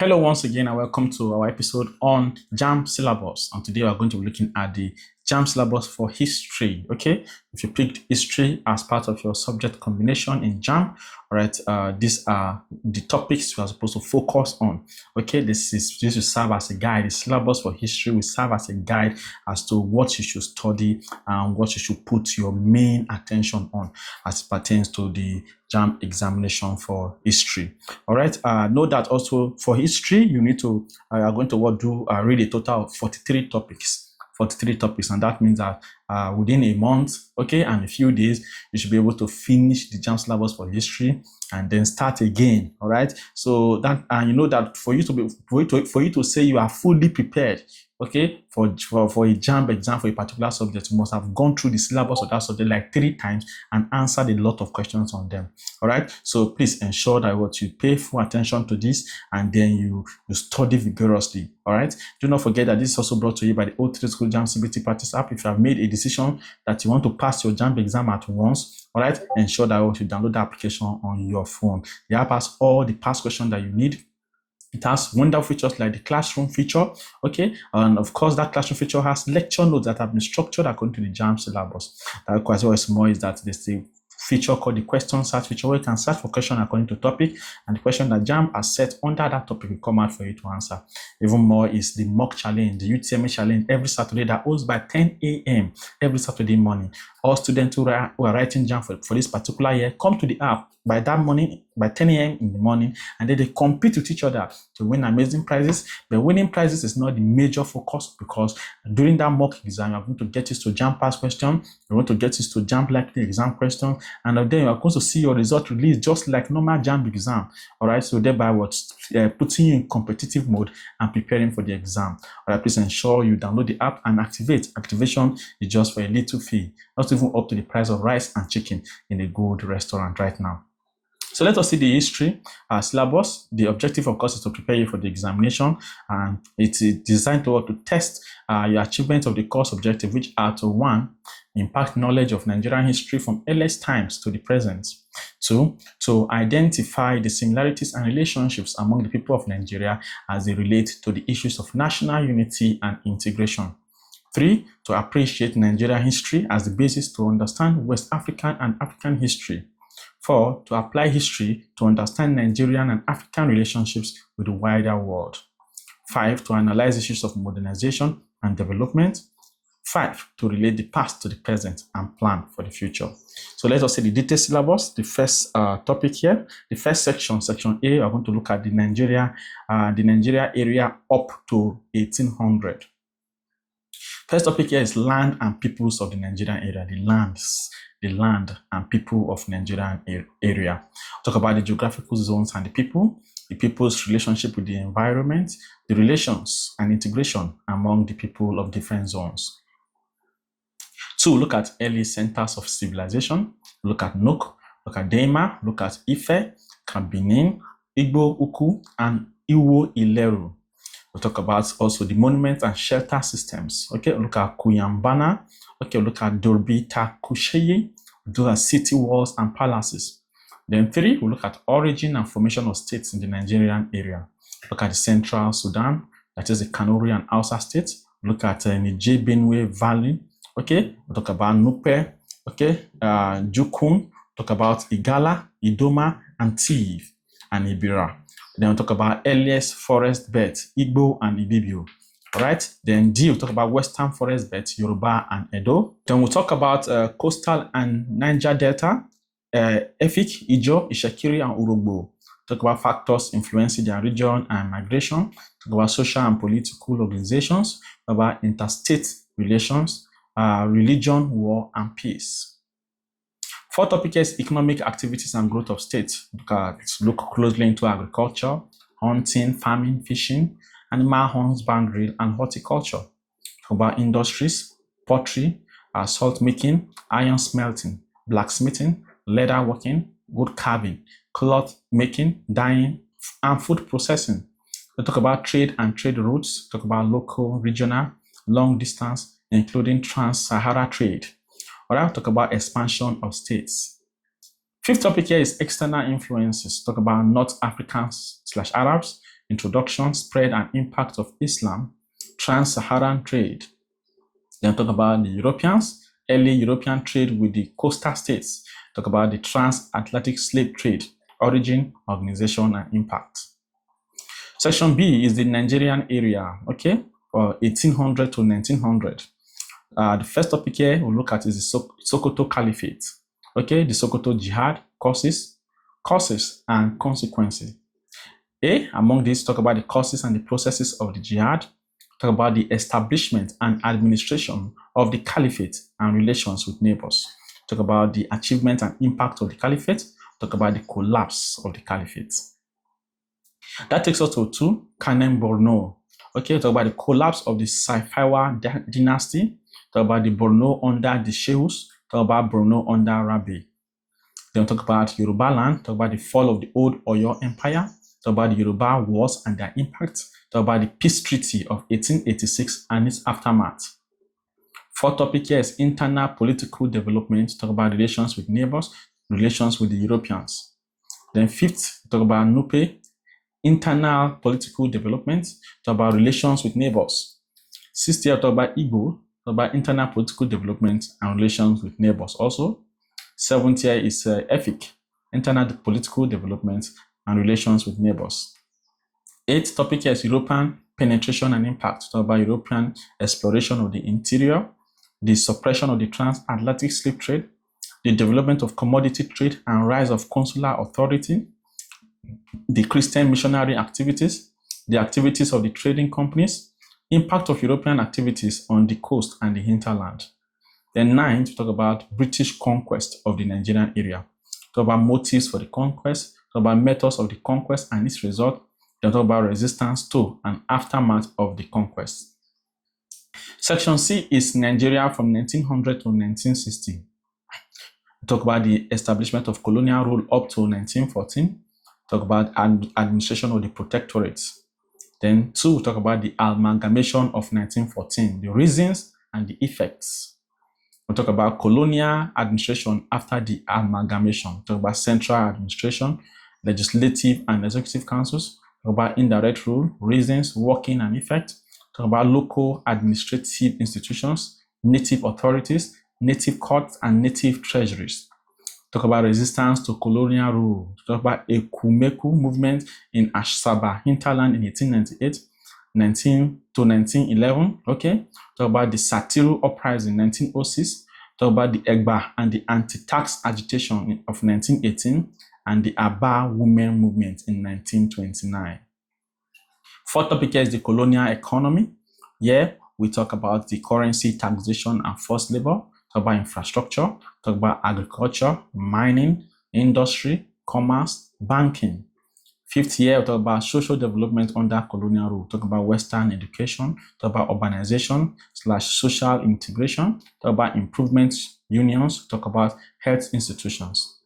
Hello once again and welcome to our episode on JAMB syllabus. And today we are going to be looking at the JAMB syllabus for history. Okay, if you picked history as part of your subject combination in JAMB, all right, these are the topics you are supposed to focus on. Okay, this will serve as a guide. The syllabus for history will serve as a guide as to what you should study and what you should put your main attention on as it pertains to the JAMB examination for history. All right, know that also for history you need to are going to read a total of 43 topics. 43 topics, and that means that within a month, okay, and a few days, you should be able to finish the JAMB syllabus for history and then start again. All right, so that you know that for you to say you are fully prepared, okay, for a JAMB exam for a particular subject, you must have gone through the syllabus of that subject like 3 times and answered a lot of questions on them. All right, so please ensure that what you pay full attention to this and then you study vigorously. All right, do not forget that this is also brought to you by the O3 School JAMB CBT Practice app. If you have made a decision that you want to pass your JAMB exam at once, all right, ensure that you download the application on your phone. The app has all the past questions that you need. It has wonderful features like the classroom feature, okay, and of course that classroom feature has lecture notes that have been structured according to the JAMB syllabus. That quite what's more is that there's a feature called the question search feature, where you can search for question according to topic, and the question that JAMB has set under that topic will come out for you to answer. Even more is the mock challenge, the UTME challenge every Saturday that holds by 10 a.m. every Saturday morning. All students who are writing JAMB for this particular year come to the app by that morning, by 10 a.m. in the morning, and then they compete with each other to win amazing prizes. But winning prizes is not the major focus, because during that mock exam, you're going to get used to JAMB past question, you're going to get used to JAMB likely exam question, and then you're going to see your result released just like normal JAMB exam. All right, so thereby putting you in competitive mode and preparing for the exam. All right, please ensure you download the app and activate. Activation is just for a little fee, not even up to the price of rice and chicken in a good restaurant right now. So let us see the history syllabus. The objective, of course, is to prepare you for the examination, and it's designed to test your achievement of the course objective, which are to 1, impart knowledge of Nigerian history from earliest times to the present. 2, to identify the similarities and relationships among the people of Nigeria as they relate to the issues of national unity and integration. 3, to appreciate Nigerian history as the basis to understand West African and African history. 4, to apply history to understand Nigerian and African relationships with the wider world. 5, to analyze issues of modernization and development. 5, to relate the past to the present and plan for the future. So let us see the detailed syllabus. The first topic here, the first section, section A, we are going to look at the Nigeria area up to 1800. First topic here is land and peoples of the Nigerian area. The land and people of Nigerian area. Talk about the geographical zones and the people's relationship with the environment, the relations and integration among the people of different zones. 2, look at early centers of civilization. Look at Nok, look at Deima, look at Ife, look at Benin, Igbo Uku, and Iwo Ileru. We'll talk about also the monuments and shelter systems. Okay, look at Kuyambana. Okay, look at Dorbita Kusheye. Look at city walls and palaces. Then 3, we'll look at origin and formation of states in the Nigerian area. Look at the Central Sudan, that is the Kanuri and Hausa states. Look at Niger Benue Valley. Okay, we'll talk about Nupe. Okay, Jukun. Talk about Igala, Idoma, and Tiv, and Ibira. Then we'll talk about earliest forest beds, Igbo and Ibibio. All right. Then D, we'll talk about western forest beds, Yoruba and Edo. Then we'll talk about coastal and Niger Delta, Efik, Ijo, Ishekiri, and Urugbo. Talk about factors influencing their region and migration. Talk about social and political organizations. Talk about interstate relations, religion, war, and peace. Fourth topic is economic activities and growth of states. Look closely into agriculture, hunting, farming, fishing, animal husbandry, and horticulture. Talk about industries, pottery, salt making, iron smelting, blacksmithing, leather working, wood carving, cloth making, dyeing, and food processing. We talk about trade and trade routes. Talk about local, regional, long distance, including trans-Sahara trade. All right, talk about expansion of states. Fifth topic here is external influences. Talk about North Africans / Arabs, introduction, spread, and impact of Islam, trans-Saharan trade. Then talk about the Europeans, early European trade with the coastal states. Talk about the transatlantic slave trade, origin, organization, and impact. Section B is the Nigerian area, okay, or 1800 to 1900. The first topic here we'll look at is the Sokoto Caliphate, okay, the Sokoto Jihad, causes, and consequences. Among these, talk about the causes and the processes of the jihad, talk about the establishment and administration of the caliphate and relations with neighbors, talk about the achievement and impact of the caliphate, talk about the collapse of the caliphate. That takes us to Kanem Borno. Okay, talk about the collapse of the Saifawa dynasty, talk about the Borno under the Shehus, talk about Borno under Rabi. Then talk about Yoruba land, talk about the fall of the old Oyo Empire, talk about the Yoruba wars and their impact, talk about the Peace Treaty of 1886 and its aftermath. Fourth topic here is internal political development, talk about relations with neighbors, relations with the Europeans. Then fifth, talk about Nupe, internal political development, talk about relations with neighbors. Sixth year, talk about Igbo, talk about internal political development and relations with neighbors also. Seventh year is EFIC, internal political development and relations with neighbors. Eighth topic here is European penetration and impact, talk about European exploration of the interior, the suppression of the transatlantic slave trade, the development of commodity trade and rise of consular authority, the Christian missionary activities, the activities of the trading companies, impact of European activities on the coast and the hinterland. Then ninth, talk about British conquest of the Nigerian area, talk about motives for the conquest, talk about methods of the conquest and its result, then talk about resistance to and aftermath of the conquest. Section C is Nigeria from 1900 to 1960. Talk about the establishment of colonial rule up to 1914. Talk about administration of the protectorates. Then 2, talk about the amalgamation of 1914, the reasons and the effects. We'll talk about colonial administration after the amalgamation. Talk about central administration, legislative and executive councils. Talk about indirect rule, reasons, working and effect. Talk about local administrative institutions, native authorities, native courts, and native treasuries. Talk about resistance to colonial rule. Talk about Ekumeku movement in Asaba hinterland in 1898, 19 to 1911. Okay. Talk about the Satiru uprising in 1906. Talk about the Egba and the anti-tax agitation of 1918 and the Aba women movement in 1929. Fourth topic here is the colonial economy. Here we talk about the currency, taxation, and forced labor. Talk about infrastructure, talk about agriculture, mining, industry, commerce, banking. Fifth year, we talk about social development under colonial rule. Talk about Western education, talk about urbanization / social integration, talk about improvement unions, talk about health institutions.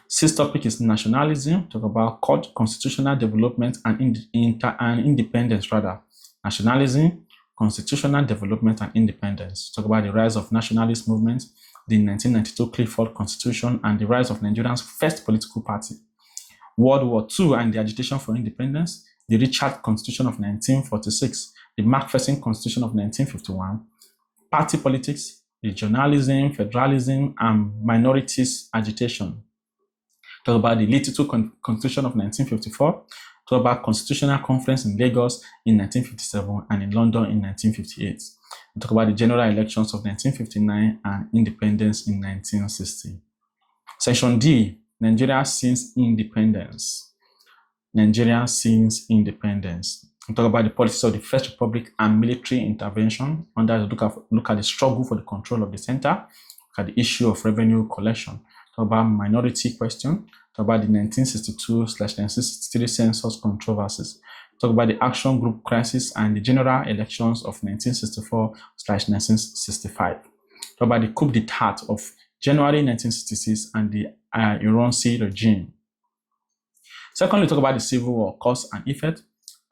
Sixth topic is nationalism, talk about constitutional development and independence rather. Nationalism, constitutional development and independence. Talk about the rise of nationalist movement, the 1992 Clifford Constitution, and the rise of Nigeria's first political party. World War II and the agitation for independence, the Richard Constitution of 1946, the Macpherson Constitution of 1951, party politics, regionalism, federalism, and minorities agitation. Talk about the Little Constitution of 1954, talk about Constitutional Conference in Lagos in 1957 and in London in 1958. We talk about the general elections of 1959 and independence in 1960. Section D, Nigeria since independence. Nigeria since independence. We talk about the policies of the First Republic and military intervention. Under the look at the struggle for the control of the center. Look at the issue of revenue collection. Talk about minority question. Talk about the 1962/1963 census controversies. Talk about the action group crisis and the general elections of 1964/1965. Talk about the coup d'etat of January 1966 and the Ironsi regime. Secondly, talk about the Civil War, cause and effect,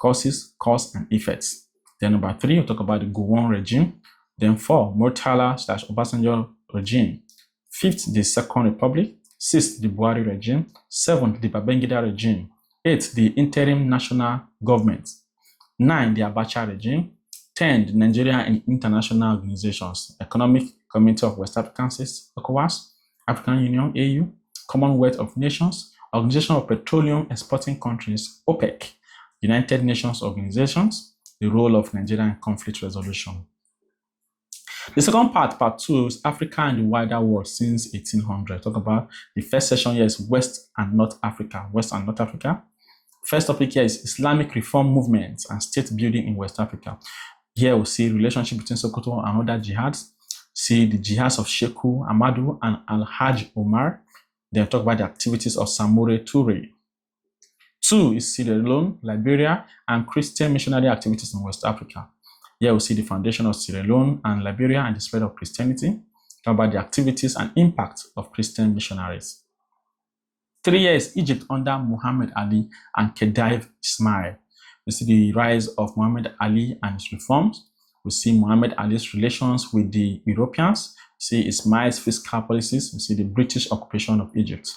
causes, cause and effects. Then number 3, we'll talk about the Gowon regime. Then 4, Murtala/Obasanjo regime. 5th, the Second Republic. 6th, the Buhari regime. 7th, the Babangida regime. 8, the interim national government. 9, the Abacha regime. 10, the Nigerian and international organizations, Economic Community of West African States, ECOWAS, African Union, AU, Commonwealth of Nations, Organization of Petroleum Exporting Countries, OPEC, United Nations Organizations, the role of Nigeria in conflict resolution. The second part 2, is Africa and the wider world since 1800. Talk about the first session here is West and North Africa. West and North Africa. First topic here is Islamic reform movements and state building in West Africa. Here we see relationship between Sokoto and other jihads. See the jihads of Sheku Amadu and Al-Hajj Omar. Then talk about the activities of Samore Toure. 2 is Sierra Leone, Liberia, and Christian missionary activities in West Africa. Here we see the foundation of Sierra Leone and Liberia and the spread of Christianity. Talk about the activities and impact of Christian missionaries. 3 years, Egypt under Muhammad Ali and Khedive Ismail. We see the rise of Muhammad Ali and his reforms. We see Muhammad Ali's relations with the Europeans. We see Ismail's fiscal policies. We see the British occupation of Egypt.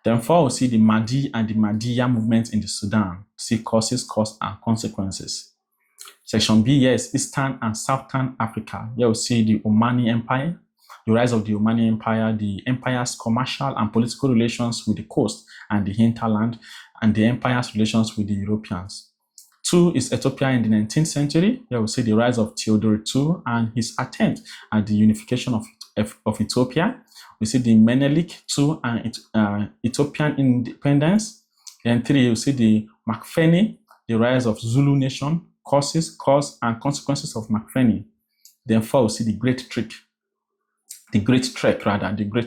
Then 4, we see the Mahdi and the Mahdiya movement in the Sudan. See causes, costs, and consequences. Section B, yes, Eastern and Southern Africa. Here we see the Omani Empire, the rise of the Omani Empire, the empire's commercial and political relations with the coast and the hinterland, and the empire's relations with the Europeans. 2 is Ethiopia in the 19th century. Here we see the rise of Theodore II and his attempt at the unification of Ethiopia. We see the Menelik II and Ethiopian independence. Then 3, we see the Macfeni, the rise of Zulu nation, causes, cause, and consequences of Macfeni. Then 4, we see the Great Trek. The Great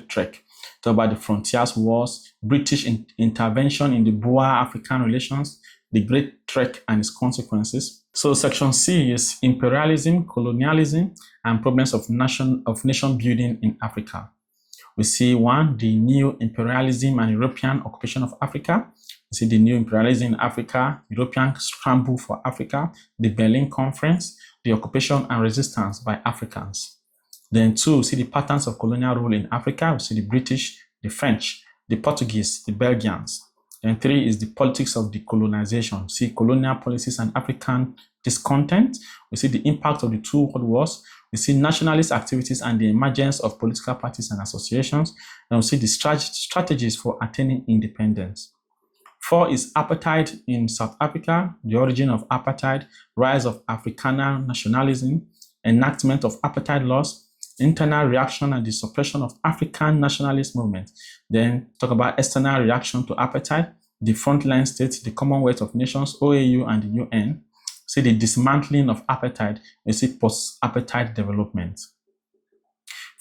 Trek. Talk about the frontiers wars, British intervention in the Boer-African relations, the Great Trek and its consequences. So section C is imperialism, colonialism, and problems of nation building in Africa. We see 1, the new imperialism and European occupation of Africa. We see the new imperialism in Africa, European scramble for Africa, the Berlin Conference, the occupation and resistance by Africans. Then 2, we see the patterns of colonial rule in Africa. We see the British, the French, the Portuguese, the Belgians. Then 3 is the politics of decolonization. We see colonial policies and African discontent. We see the impact of the 2 world wars. We see nationalist activities and the emergence of political parties and associations. And we see the strategies for attaining independence. 4 is apartheid in South Africa, the origin of apartheid, rise of Afrikaner nationalism, enactment of apartheid laws, internal reaction and the suppression of African nationalist movement. Then talk about external reaction to apartheid, the frontline states, the Commonwealth of Nations, OAU, and the UN. See the dismantling of apartheid, and see post-apartheid development.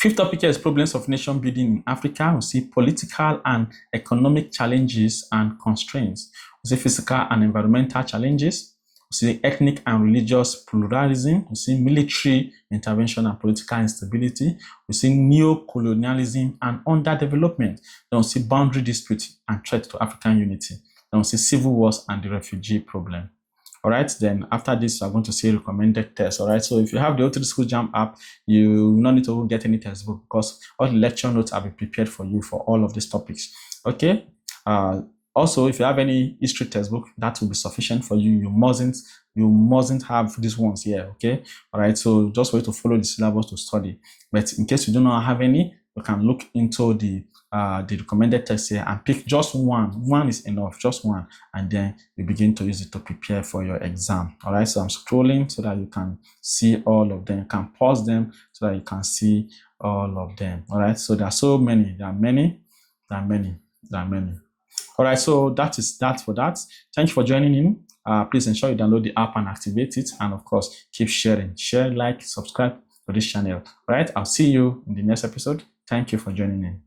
5th topic here is problems of nation building in Africa. We see political and economic challenges and constraints. We see physical and environmental challenges. We see ethnic and religious pluralism. We see military intervention and political instability. We see neo-colonialism and underdevelopment. Then we see boundary disputes and threat to African unity. Then we see civil wars and the refugee problem. All right, then after this, we're going to see recommended tests. All right, so if you have the O3 School JAMB app, you will not need to get any textbook because all the lecture notes have been prepared for you for all of these topics. Okay. Also, if you have any history textbook, that will be sufficient for you. You mustn't have these ones here. Okay. All right. So just wait to follow the syllabus to study. But in case you do not have any, you can look into the recommended text here and pick just one. One is enough, just one, and then you begin to use it to prepare for your exam. All right, so I'm scrolling so that you can see all of them. You can pause them so that you can see all of them. All right, so there are so many. There are many. All right, so that is that for that. Thank you for joining in. Please ensure you download the app and activate it, and of course keep sharing. Share, like, subscribe to this channel. All right, I'll see you in the next episode. Thank you for joining in.